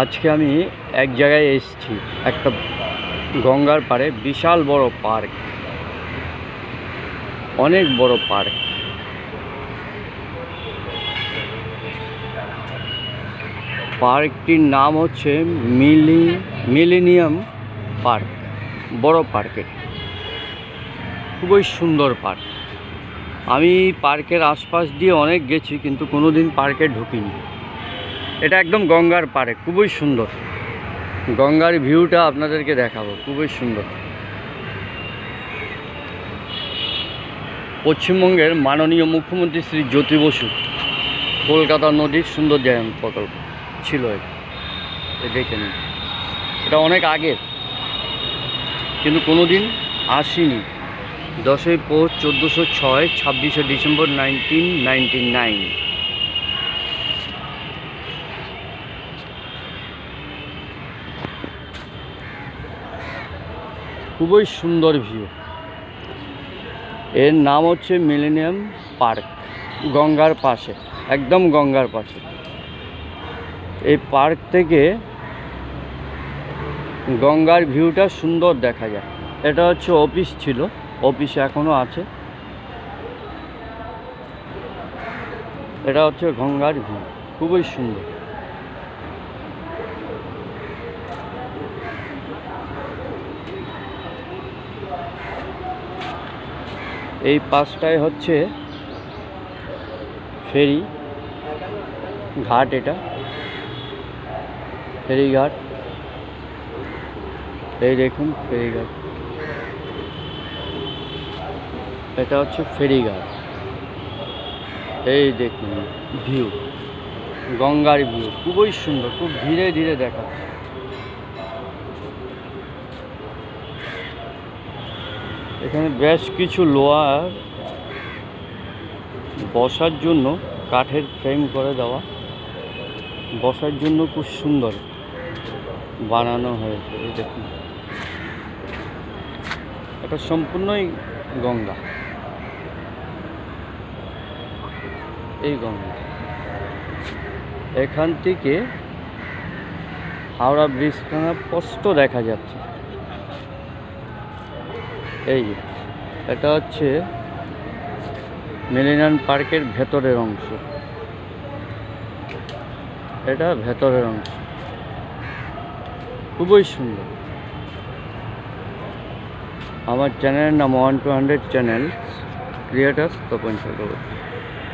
আজকে আমি এক জায়গায় এসেছি, একটা গঙ্গার পাড়ে বিশাল বড় পার্ক, অনেক বড় পার্ক। পার্কটির নাম হচ্ছে মিলেনিয়াম পার্ক। বড় পার্কের খুবই সুন্দর পার্ক। আমি পার্কের আশপাশ দিয়ে অনেক গেছি, কিন্তু কোনোদিন পার্কে ঢুকিনি। এটা একদম গঙ্গার পাড়ে, খুবই সুন্দর। গঙ্গার ভিউটা আপনাদেরকে দেখাবো, খুবই সুন্দর। পশ্চিমবঙ্গের মাননীয় মুখ্যমন্ত্রী শ্রী জ্যোতি বসু কলকাতা নদীর সৌন্দর্যায়ন প্রকল্প ছিল এটা। দেখে নিন, এটা অনেক আগের, কিন্তু কোনোদিন আসিনি। 10ই পৌষ 1406, 26শে ডিসেম্বর 1999। খুবই সুন্দর ভিউ। এর নাম হচ্ছে মিলেনিয়াম পার্ক, গঙ্গার পাশে, একদম গঙ্গার পাশে। এই পার্ক থেকে গঙ্গার ভিউটা সুন্দর দেখা যায়। এটা হচ্ছে অফিস ছিল, অফিস এখনও আছে। এটা হচ্ছে গঙ্গার ভিউ, খুবই সুন্দর। এই পাশটায় হচ্ছে ফেরি ঘাট, এটা ফেরিঘাট। এই দেখুন ফেরিঘাট, এটা হচ্ছে ফেরিঘাট। এই দেখুন ভিউ, গঙ্গার ভিউ, খুবই সুন্দর, খুব ধীরে ধীরে দেখাচ্ছে। এখানে বেশ কিছু লোহার বসার জন্য কাঠের ফ্রেম করে দেওয়া, বসার জন্য খুব সুন্দর বানানো হয়েছে। এই দেখুন, এটা সম্পূর্ণই গঙ্গা। এই গঙ্গা এখান থেকে হাওড়া ব্রিজখানা স্পষ্ট দেখা যাচ্ছে। এই যে এটা হচ্ছে মিলেনিয়াম পার্কের ভেতরের অংশ, এটা ভেতরের অংশ, খুবই সুন্দর। আমার চ্যানেলের নাম 1-200 চ্যানেল ক্রিয়েটার্স তপন চক্রবর্তী।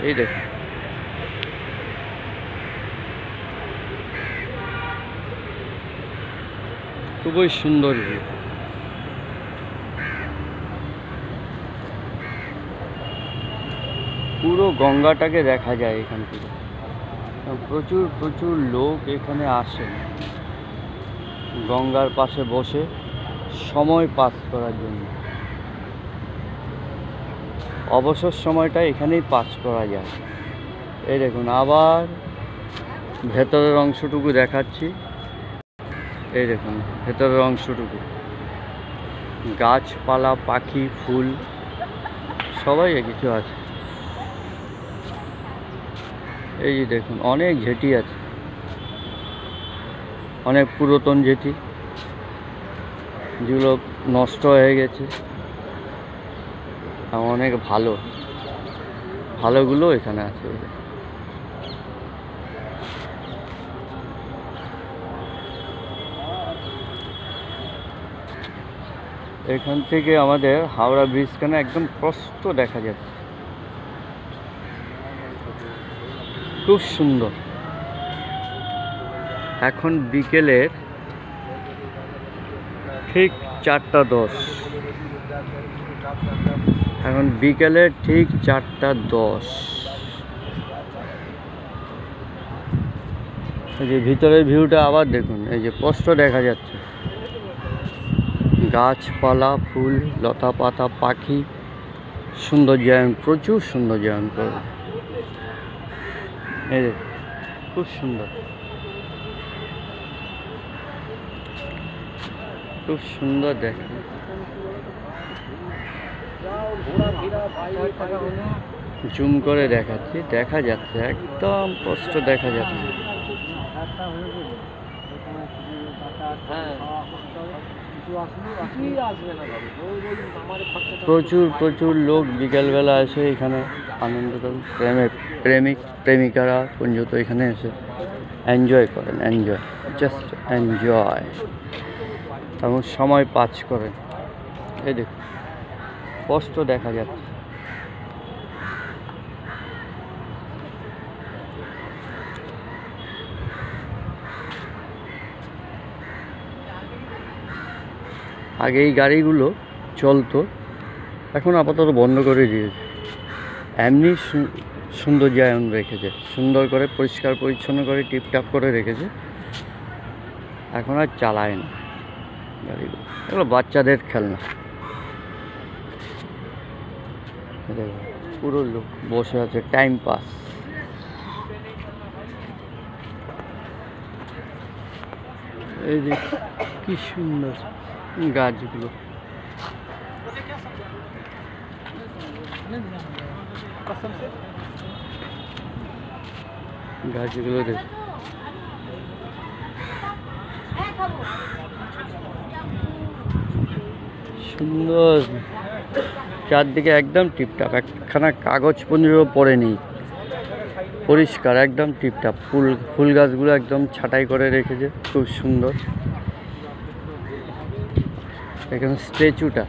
এই দেখুন, খুবই সুন্দর ভিউ। পুরো গঙ্গাটাকে দেখা যায় এখান থেকে। প্রচুর প্রচুর লোক এখানে আসেন গঙ্গার পাশে বসে সময় পাস করার জন্য। অবসর সময়টা এখানেই পাস করা যায়। এই দেখুন, আবার ভেতরের অংশটুকু দেখাচ্ছি। এই দেখুন ভেতরের অংশটুকু, গাছপালা, পাখি, ফুল সবাই কিছু আছে। এই যে দেখুন, অনেক জেটি আছে, অনেক পুরাতন জেটি, যেগুলো নষ্ট হয়ে গেছে। অনেক ভালোগুলো এখানে আছে। এখান থেকে আমাদের হাওড়া ব্রিজখানা একদম স্পষ্ট দেখা যাচ্ছে, খুব সুন্দর। এখন বিকেলের ঠিক 4:10, এখন বিকেলের ঠিক 4:10। এই যে ভিতরের ভিউটা আবার দেখুন, এই যে স্পষ্ট দেখা যাচ্ছে, গাছপালা, ফুল, লতা পাতা, পাখি, সৌন্দর্যায়ন, প্রচুর সৌন্দর্যায়ন করে। এই যে খুব সুন্দর, খুব সুন্দর দেখেন। জুম করে দেখাচ্ছি, দেখা যাচ্ছে, একদম স্পষ্ট দেখা যাচ্ছে। প্রচুর প্রচুর লোক বিকেলবেলা এসে এখানে আনন্দ করেন, প্রেমিকারা পর্যন্ত এখানে এসে এনজয় করেন, জাস্ট এনজয় এবং সময় পাস করেন। এই দেখুন স্পষ্ট দেখা যাচ্ছে। আগে এই গাড়িগুলো চলতো, এখন আপাতত বন্ধ করে দিয়েছে। এমনি সৌন্দর্যায়ন রেখেছে, সুন্দর করে পরিষ্কার পরিচ্ছন্ন করে টিপটাপ করে রেখেছে, এখন আর চালায় না গাড়িগুলো। এগুলো বাচ্চাদের খেলনা। পুরো লোক বসে আছে, টাইম পাস। এই যে কি সুন্দর গাছগুলো, গাছগুলো দেখ সুন্দর, চারদিকে একদম টিপটাপ, একখানা কাগজ পর্যন্ত পড়ে নেই, পরিষ্কার একদম টিপটাপ। ফুল গাছগুলো একদম ছাঁটাই করে রেখেছে, খুব সুন্দর। এখানে স্ট্যাচুটা,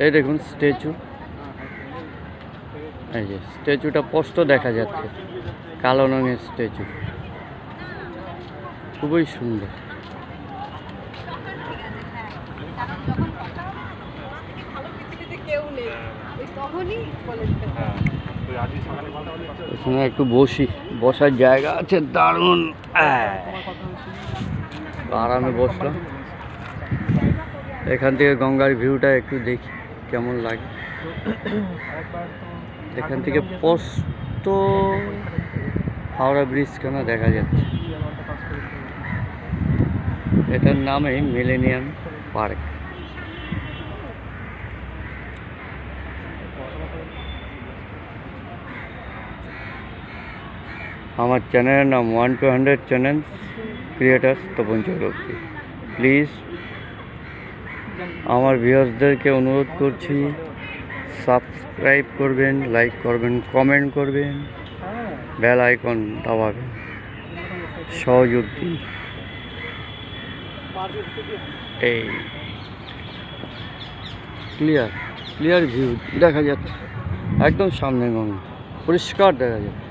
এই দেখুন স্ট্যাচু, এই যে স্ট্যাচুটা স্পষ্ট দেখা যাচ্ছে, কালো রঙের স্ট্যাচু, খুবই সুন্দর। এখানে একটু বসার জায়গা আছে, দারুণ আরামে বসলাম। এখান থেকে গঙ্গার ভিউটা একটু দেখি কেমন লাগে। এখান থেকে স্পষ্ট হাওড়া ব্রিজখানা দেখা যাচ্ছে। এটার নামে মিলেনিয়াম পার্ক। আমার চ্যানেলের নাম 1 to 100 channel creators Tapan Chakraborty. Please আমার ভিউয়ার্সদেরকে অনুরোধ করছি, সাবস্ক্রাইব করবেন, লাইক করবেন, কমেন্ট করবেন, বেল আইকন দাবাবেন, সহযোগ দিন। এই ক্লিয়ার ভিউ দেখা যাচ্ছে, একদম সামনে গঙ্গা, পরিষ্কার দেখা যাচ্ছে।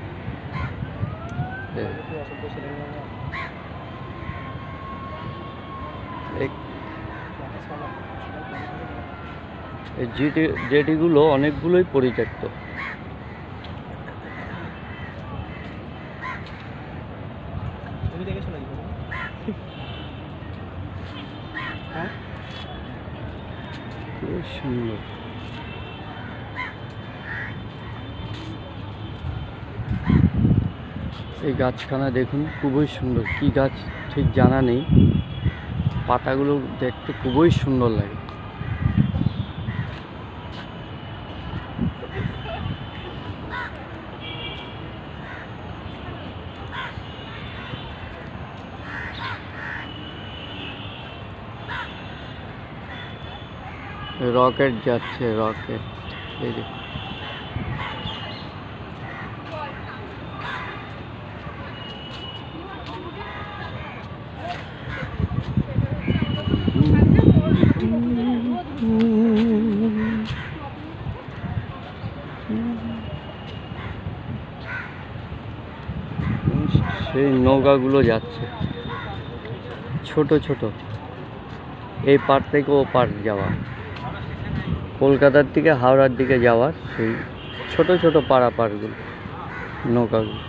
এই জেটিগুলো অনেকগুলোই পরিত্যক্ত। খুব সুন্দর। এই গাছখানা দেখুন, খুবই সুন্দর। কি গাছ ঠিক জানা নেই, পাতাগুলো দেখতে খুবই সুন্দর লাগে। রকেট যাচ্ছে, রকেট। এই যে সেই নৌকাগুলো যাচ্ছে, ছোট ছোট, এই পার থেকে ও পার যাওয়া, কলকাতার থেকে হাওড়ার দিকে যাওয়ার সেই ছোট ছোট পারাপারগুলো, নৌকাগুলো।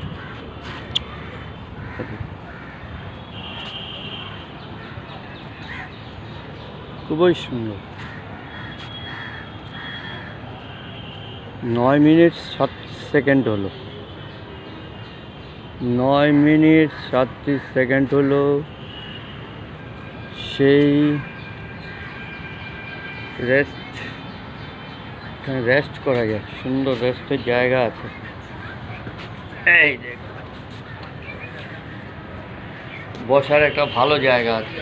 খুবই সুন্দর। 9 মিনিট 7 সেকেন্ড হলো, 9 মিনিট 37 সেকেন্ড হলো। সেই রেস্ট করা যায়, সুন্দর রেস্টের জায়গা আছে। এই দেখ বসার একটা ভালো জায়গা আছে,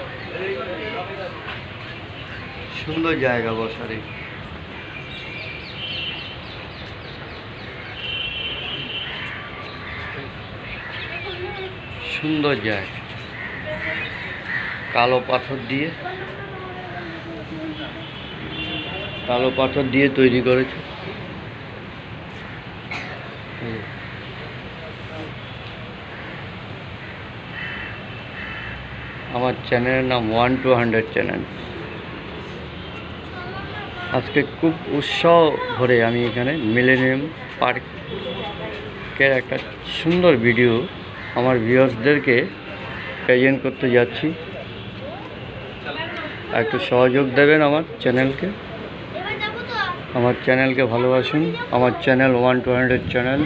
সুন্দর জায়গা বসার। সুন্দর জায়গা, কালো পাথর দিয়ে তৈরি করেছে। আমার চ্যানেলের নাম 1 to 100 চ্যানেল। আজকে খুব উৎসাহ ভরে আমি এখানে মিলেনিয়াম পার্কের একটা সুন্দর ভিডিও আমার ভিউয়ার্সদেরকে প্রেজেন্ট করতে যাচ্ছি। একটু সহযোগ দেবেন আমার চ্যানেলকে ভালোবাসুন। আমার channel 1 to 100 channel,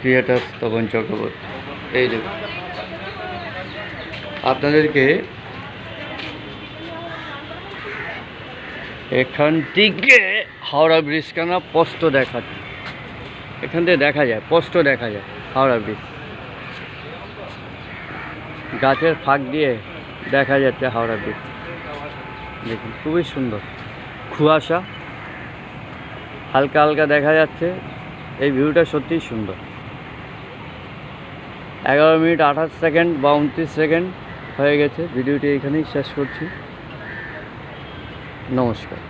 creator Tapan Chakraborty. এই দেখুন, আপনাদেরকে এখান থেকে হাওড়া ব্রিজখানা স্পষ্ট দেখাচ্ছে। এখান থেকে দেখা যায়, স্পষ্ট দেখা যায় হাওড়া ব্রিজ। গাছের ফাঁক দিয়ে দেখা যাচ্ছে হাওড়া ব্রিজ। দেখুন, খুবই সুন্দর। কুয়াশা হালকা হালকা দেখা যাচ্ছে। এই ভিউটা সত্যিই সুন্দর। 11 মিনিট 28 সেকেন্ড বা 29 সেকেন্ড হয়ে গেছে। ভিডিওটি এখানেই শেষ করছি। নমস্কার।